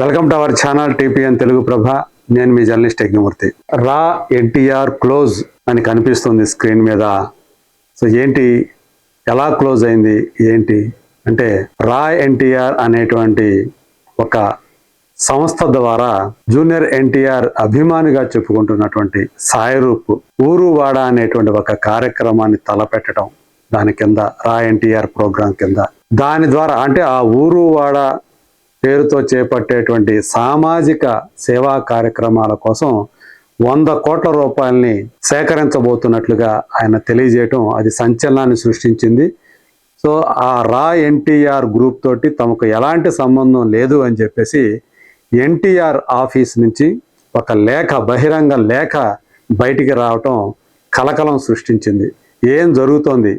Welcome to our channel TPN Telugu Prabha. నేను మీ journalist Yagnamurthy. రా ఎన్టీఆర్ క్లోజ్ అని కనిపిస్తుంది స్క్రీన్ మీద. సో ఏంటి, ఎలా క్లోజ్ అయింది ఏంటి అంటే, రా ఎన్టీఆర్ అనేటువంటి ఒక సంస్థ ద్వారా జూనియర్ ఎన్టీఆర్ అభిమానిగా చెప్పుకుంటున్నటువంటి సాయిరూప్ ఊరువాడ అనేటువంటి ఒక కార్యక్రమాన్ని తలపెట్టడం, దాని కింద రా ఎన్టీఆర్ ప్రోగ్రాం కింద, దాని ద్వారా అంటే ఆ ఊరువాడ పేరుతో చేపట్టేటువంటి సామాజిక సేవా కార్యక్రమాల కోసం 100 కోట్ల రూపాయలని సేకరించబోతున్నట్లుగా ఆయన తెలియజేయటం అది సంచలనాన్ని సృష్టించింది. సో ఆ రా ఎన్టీఆర్ గ్రూప్ తోటి తమకు ఎలాంటి సంబంధం లేదు అని చెప్పేసి ఎన్టీఆర్ ఆఫీస్ నుంచి ఒక లేఖ, బహిరంగ లేఖ బయటికి రావటం కలకలం సృష్టించింది. ఏం జరుగుతోంది,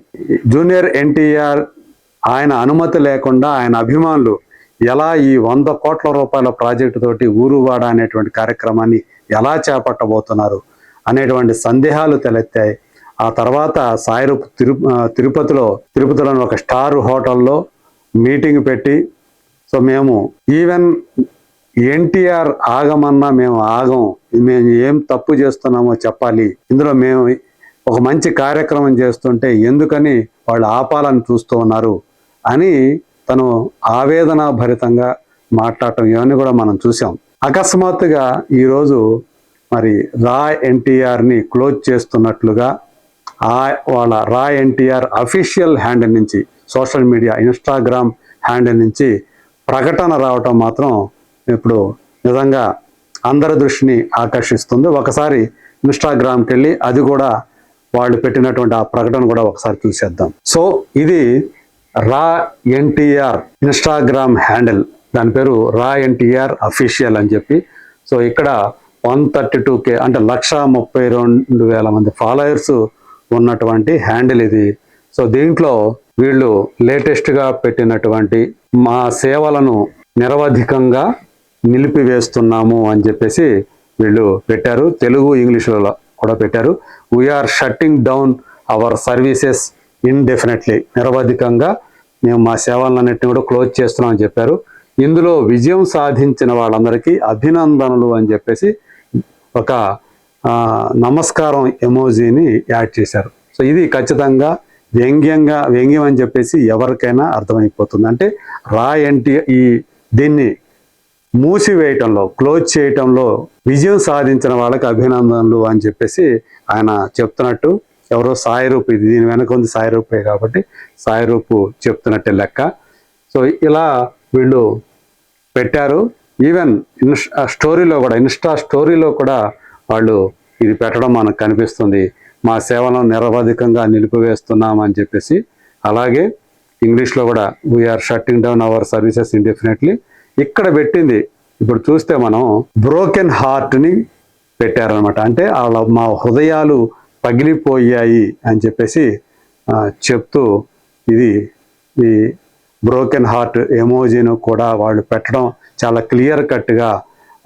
జూనియర్ ఎన్టీఆర్ ఆయన అనుమతి లేకుండా ఆయన అభిమానులు ఎలా ఈ 100 కోట్ల రూపాయల ప్రాజెక్టు తోటి ఊరువాడ అనేటువంటి కార్యక్రమాన్ని ఎలా చేపట్టబోతున్నారు అనేటువంటి సందేహాలు తలెత్తాయి. ఆ తర్వాత సాయిరూప్ తిరుపతిలోని ఒక స్టార్ హోటల్లో మీటింగ్ పెట్టి, సో మేము ఈవెన్ ఎన్టీఆర్ ఆగమన్నా మేము ఆగం, మేము ఏం తప్పు చేస్తున్నామో చెప్పాలి, ఇందులో మేము ఒక మంచి కార్యక్రమం చేస్తుంటే ఎందుకని వాళ్ళు ఆపాలని చూస్తూ ఉన్నారు అని తను ఆవేదన భరితంగా మాట్లాడటం, ఇవన్నీ కూడా మనం చూసాం. అకస్మాత్తుగా ఈరోజు మరి రా ఎన్టీఆర్ని క్లోజ్ చేస్తున్నట్లుగా వాళ్ళ రా ఎన్టీఆర్ అఫీషియల్ హ్యాండిల్ నుంచి, సోషల్ మీడియా ఇన్స్టాగ్రామ్ హ్యాండిల్ నుంచి ప్రకటన రావటం మాత్రం ఇప్పుడు నిజంగా అందరి దృష్టిని ఆకర్షిస్తుంది. ఒకసారి ఇన్స్టాగ్రామ్కి వెళ్ళి అది కూడా వాళ్ళు పెట్టినటువంటి ఆ ప్రకటన కూడా ఒకసారి చూసేద్దాం. సో ఇది రా ఎన్టీఆర్ ఇన్స్టాగ్రామ్ హ్యాండిల్, దాని పేరు రా ఎన్టీఆర్ అఫీషియల్ అని చెప్పి. సో ఇక్కడ 132K అంటే 132,000 మంది ఫాలోయర్స్ ఉన్నటువంటి హ్యాండిల్ ఇది. సో దీంట్లో వీళ్ళు లేటెస్ట్గా పెట్టినటువంటి మా సేవలను నిరవధికంగా నిలిపివేస్తున్నాము అని చెప్పేసి వీళ్ళు పెట్టారు. తెలుగు, ఇంగ్లీష్లో కూడా పెట్టారు. We're shutting down our services indefinitely, నిరవధికంగా మేము మా సేవలన్నింటినీ కూడా క్లోజ్ చేస్తున్నామని చెప్పారు. ఇందులో విజయం సాధించిన వాళ్ళందరికీ అభినందనలు అని చెప్పేసి ఒక నమస్కారం ఎమోజీని యాడ్ చేశారు. సో ఇది ఖచ్చితంగా వ్యంగ్యం అని చెప్పేసి ఎవరికైనా అర్థమైపోతుంది. అంటే రా ఎన్టీఆర్ దీన్ని మూసివేయటంలో, క్లోజ్ చేయటంలో విజయం సాధించిన వాళ్ళకి అభినందనలు అని చెప్పేసి ఆయన చెప్తున్నట్టు, ఎవరో సాయిరూప్, ఇది దీని వెనక ఉంది సాయిరూపే కాబట్టి సాయిరూప్ చెప్తున్నట్టే లెక్క. సో ఇలా వీళ్ళు పెట్టారు. ఈవెన్ ఇన్స్టా స్టోరీలో కూడా వాళ్ళు ఇది పెట్టడం మనకు కనిపిస్తుంది. మా సేవలను నిరవధికంగా నిలిపివేస్తున్నామని చెప్పేసి. అలాగే ఇంగ్లీష్లో కూడా we're shutting down our services indefinitely. ఇక్కడ పెట్టింది ఇప్పుడు చూస్తే మనం బ్రోకెన్ హార్ట్ని పెట్టారనమాట. అంటే మా హృదయాలు పగిలిపోయాయి అని చెప్పేసి చెప్తూ ఇది ఈ బ్రోకెన్ హార్ట్ ఎమోజీను కూడా వాళ్ళు పెట్టడం చాలా క్లియర్ కట్గా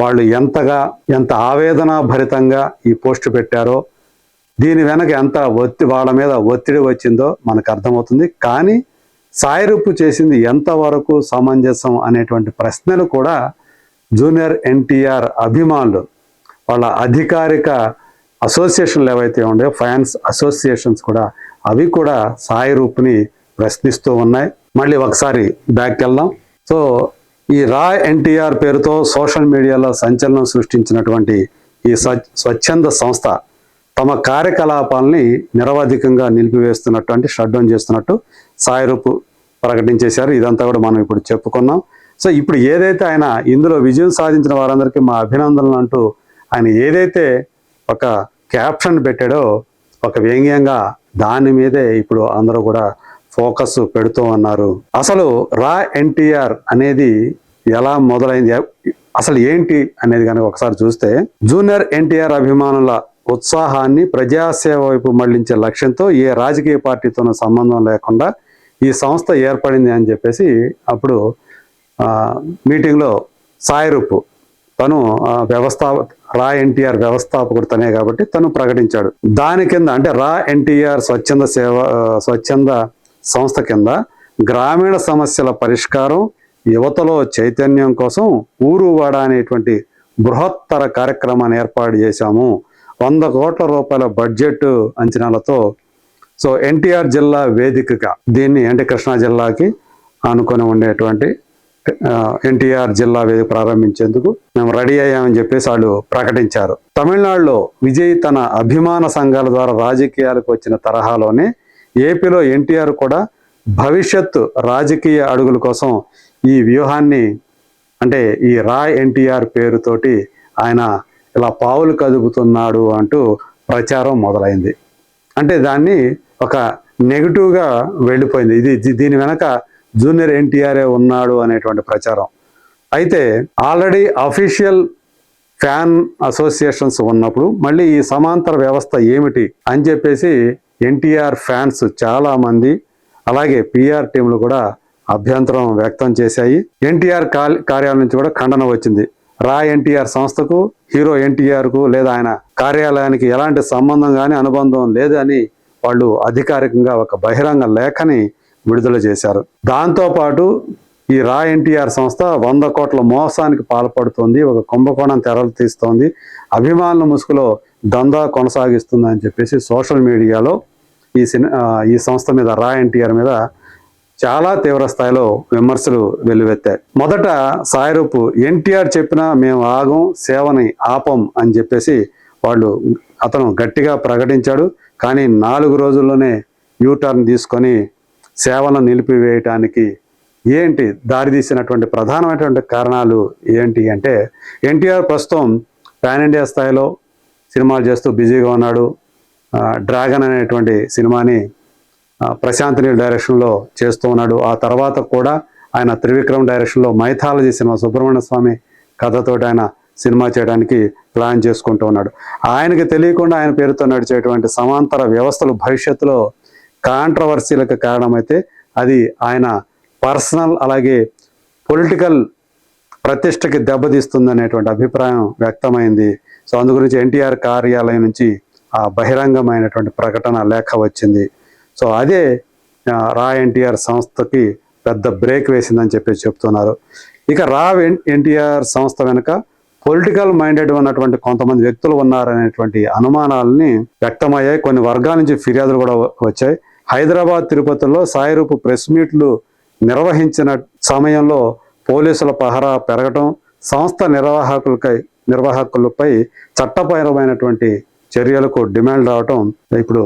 వాళ్ళు ఎంత ఆవేదన భరితంగా ఈ పోస్ట్ పెట్టారో, దీని వెనక ఎంత వాళ్ళ మీద ఒత్తిడి వచ్చిందో మనకు అర్థమవుతుంది. కానీ సాయిరూప్ చేసింది ఎంతవరకు సమంజసం అనేటువంటి ప్రశ్నలు కూడా జూనియర్ ఎన్టీఆర్ అభిమానులు, వాళ్ళ అధికారిక అసోసియేషన్లు ఏవైతే ఉన్నాయో, ఫ్యాన్స్ అసోసియేషన్స్ కూడా, అవి కూడా సాయిరూప్ని ప్రశ్నిస్తూ ఉన్నాయి. మళ్ళీ ఒకసారి బ్యాక్కి వెళ్దాం. సో ఈ రా ఎన్టీఆర్ పేరుతో సోషల్ మీడియాలో సంచలనం సృష్టించినటువంటి ఈ స్వచ్ఛంద సంస్థ తమ కార్యకలాపాలని నిరవధికంగా నిలిపివేస్తున్నట్టు, అంటే షట్ డౌన్ చేస్తున్నట్టు సాయిరూప్ ప్రకటించేశారు. ఇదంతా కూడా మనం ఇప్పుడు చెప్పుకున్నాం. సో ఇప్పుడు ఏదైతే ఆయన ఇందులో విజయం సాధించిన వారందరికీ మా అభినందనలు అంటూ ఆయన ఏదైతే ఒక క్యాప్షన్ పెట్టాడో, ఒక వ్యంగ్యంగా దాని మీదే ఇప్పుడు అందరూ కూడా ఫోకస్ పెడుతూ ఉన్నారు. అసలు రా ఎన్టీఆర్ అనేది ఎలా మొదలైంది, అసలు ఏంటి అనేది కనుక ఒకసారి చూస్తే, జూనియర్ ఎన్టీఆర్ అభిమానుల ఉత్సాహాన్ని ప్రజాసేవ వైపు మళ్లించే లక్ష్యంతో ఏ రాజకీయ పార్టీతోనూ సంబంధం లేకుండా ఈ సంస్థ ఏర్పడింది అని చెప్పేసి అప్పుడు మీటింగ్లో సాయిరూప్, తను రా ఎన్టీఆర్ వ్యవస్థాపకుడు తనే కాబట్టి తను ప్రకటించాడు. దాని కింద అంటే రా ఎన్టీఆర్ స్వచ్ఛంద సంస్థ కింద గ్రామీణ సమస్యల పరిష్కారం, యువతలో చైతన్యం కోసం ఊరు వాడ అనేటువంటి బృహత్తర కార్యక్రమాన్ని ఏర్పాటు చేశాము. 100 కోట్ల రూపాయల బడ్జెట్ అంచనాలతో సో ఎన్టీఆర్ జిల్లా వేదికగా దీన్ని అంటే కృష్ణా జిల్లాకి ఆనుకొని ఉండేటువంటి ఎన్టీఆర్ జిల్లా వేదిక ప్రారంభించేందుకు మేము రెడీ అయ్యామని చెప్పేసి వాళ్ళు ప్రకటించారు. తమిళనాడులో విజయ్ తన అభిమాన సంఘాల ద్వారా రాజకీయాలకు వచ్చిన తరహాలోనే ఏపీలో ఎన్టీఆర్ కూడా భవిష్యత్తు రాజకీయ అడుగుల కోసం ఈ వ్యూహాన్ని అంటే ఈ రా ఎన్టీఆర్ పేరుతోటి ఆయన ఇలా పావులు కదుపుతున్నాడు అంటూ ప్రచారం మొదలైంది. అంటే దాన్ని ఒక నెగిటివ్గా వెళ్ళిపోయింది. దీని వెనక జూనియర్ ఎన్టీఆర్ఏ ఉన్నాడు అనేటువంటి ప్రచారం. అయితే ఆల్రెడీ అఫీషియల్ ఫ్యాన్ అసోసియేషన్స్ ఉన్నప్పుడు మళ్ళీ ఈ సమాంతర వ్యవస్థ ఏమిటి అని చెప్పేసి ఎన్టీఆర్ ఫ్యాన్స్ చాలా మంది అలాగే పిఆర్ టీంలు కూడా అభ్యంతరం వ్యక్తం చేశాయి. ఎన్టీఆర్ కార్యాలయం నుంచి కూడా ఖండన వచ్చింది. రా ఎన్టీఆర్ సంస్థకు హీరో ఎన్టీఆర్కు లేదా ఆయన కార్యాలయానికి ఎలాంటి సంబంధం కానీ అనుబంధం లేదని వాళ్ళు అధికారికంగా ఒక బహిరంగ లేఖని విడుదల చేశారు. దాంతోపాటు ఈ రా ఎన్టీఆర్ సంస్థ 100 కోట్ల మోసానికి పాల్పడుతోంది, ఒక కుంభకోణం తెరలు తీస్తోంది, అభిమానుల ముసుగులో దందా కొనసాగిస్తుందని చెప్పేసి సోషల్ మీడియాలో ఈ సంస్థ మీద రా ఎన్టీఆర్ మీద చాలా తీవ్ర స్థాయిలో విమర్శలు వెల్లువెత్తాయి. మొదట సాయిరూపు ఎన్టీఆర్ చెప్పినా మేము ఆగం సేవని ఆపం అని చెప్పేసి అతను గట్టిగా ప్రకటించాడు. కానీ 4 రోజుల్లోనే యూటర్న్ తీసుకొని సేవలను నిలిపివేయటానికి దారితీసినటువంటి ప్రధానమైనటువంటి కారణాలు ఏంటి అంటే ఎన్టీఆర్ ప్రస్తుతం పాన్ ఇండియా స్థాయిలో సినిమాలు చేస్తూ బిజీగా ఉన్నాడు. డ్రాగన్ అనేటువంటి సినిమాని ప్రశాంత్ నీల్ డైరెక్షన్లో చేస్తూ ఉన్నాడు. ఆ తర్వాత కూడా ఆయన త్రివిక్రమ్ డైరెక్షన్లో మైథాలజీ సినిమా సుబ్రహ్మణ్య స్వామి కథతోటి ఆయన సినిమా చేయడానికి ప్లాన్ చేసుకుంటూ ఉన్నాడు. ఆయనకి తెలియకుండా ఆయన పేరుతో నడిచేటువంటి సమాంతర వ్యవస్థలు భవిష్యత్తులో కాంట్రవర్సీలకు కారణమైతే అది ఆయన పర్సనల్ అలాగే పొలిటికల్ ప్రతిష్టకి దెబ్బతీస్తుందనేటువంటి అభిప్రాయం వ్యక్తమైంది. సో అందు గురించి ఎన్టీఆర్ కార్యాలయం నుంచి ఆ బహిరంగమైనటువంటి ప్రకటన లేఖ వచ్చింది. సో అదే రా ఎన్టీఆర్ సంస్థకి పెద్ద బ్రేక్ వేసిందని చెప్పేసి చెప్తున్నారు. ఇక రా ఎన్టీఆర్ సంస్థ వెనుక పొలిటికల్ మైండెడ్ ఉన్నటువంటి కొంతమంది వ్యక్తులు ఉన్నారనేటువంటి అనుమానాలని వ్యక్తమయ్యాయి. కొన్ని వర్గాల నుంచి ఫిర్యాదులు కూడా వచ్చాయి. హైదరాబాద్ తిరుపతిలో సాయిరూపు ప్రెస్ మీట్లు నిర్వహించిన సమయంలో పోలీసుల పహరా పెరగటం, సంస్థ నిర్వాహకులపై చట్టపరమైనటువంటి చర్యలకు డిమాండ్ రావటం ఇప్పుడు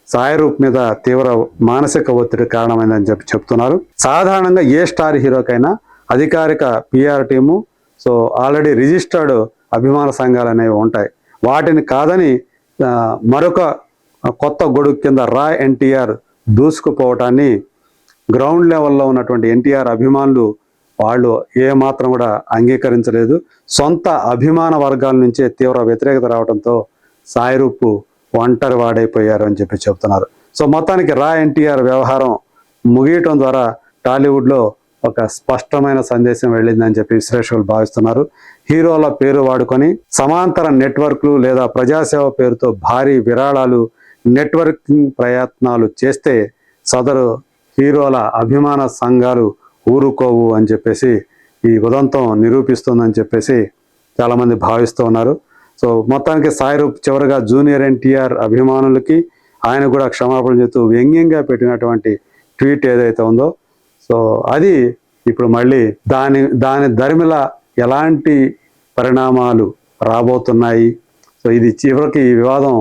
సాయిరూప్ మీద తీవ్ర మానసిక ఒత్తిడి కారణమైందని చెప్తున్నారు. సాధారణంగా ఏ స్టార్ హీరోకైనా అధికారిక PR team so already registered అభిమాన సంఘాలు అనేవి ఉంటాయి. వాటిని కాదని మరొక కొత్త గొడుగు కింద రా ఎన్టీఆర్ దూసుకుపోవటాన్ని గ్రౌండ్ లెవెల్లో ఉన్నటువంటి ఎన్టీఆర్ అభిమానులు వాళ్ళు ఏమాత్రం కూడా అంగీకరించలేదు. సొంత అభిమాన వర్గాల నుంచే తీవ్ర వ్యతిరేకత రావడంతో సాయిరూపు ఒంటరి వాడైపోయారు అని చెప్తున్నారు. సో మొత్తానికి రా ఎన్టీఆర్ వ్యవహారం ముగియటం ద్వారా టాలీవుడ్లో ఒక స్పష్టమైన సందేశం వెళ్ళిందని చెప్పి విశ్లేషకులు భావిస్తున్నారు. హీరోల పేరు వాడుకొని సమాంతర నెట్వర్క్లు లేదా ప్రజాసేవ పేరుతో భారీ విరాళాలు నెట్వర్కింగ్ ప్రయత్నాలు చేస్తే సదరు హీరోల అభిమాన సంఘాలు ఊరుకోవు అని చెప్పేసి ఈ ఉదంతం నిరూపిస్తుందని చెప్పేసి చాలామంది భావిస్తూ ఉన్నారు. సో మొత్తానికి సాయిరూప్ చివరిగా జూనియర్ ఎన్టీఆర్ అభిమానులకి ఆయన కూడా క్షమాపణ చెప్తూ వ్యంగ్యంగా పెట్టినటువంటి ట్వీట్ ఏదైతే ఉందో సో అది ఇప్పుడు మళ్ళీ దాని దరిమిల ఎలాంటి పరిణామాలు రాబోతున్నాయి, సో ఇది చివరికి ఈ వివాదం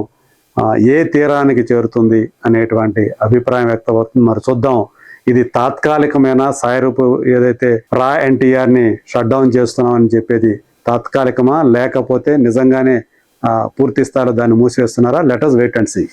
ఏ తీరానికి చేరుతుంది అనేటువంటి అభిప్రాయం వ్యక్తమవుతుంది. మరి చూద్దాం, ఇది తాత్కాలికమైన సాయిరూపు ఏదైతే రా ఎన్టీఆర్ని షట్ డౌన్ చేస్తున్నామని చెప్పేది తాత్కాలికమా లేకపోతే నిజంగానే పూర్తి స్థాయిలో దాన్ని మూసివేస్తున్నారా? Let us wait and see.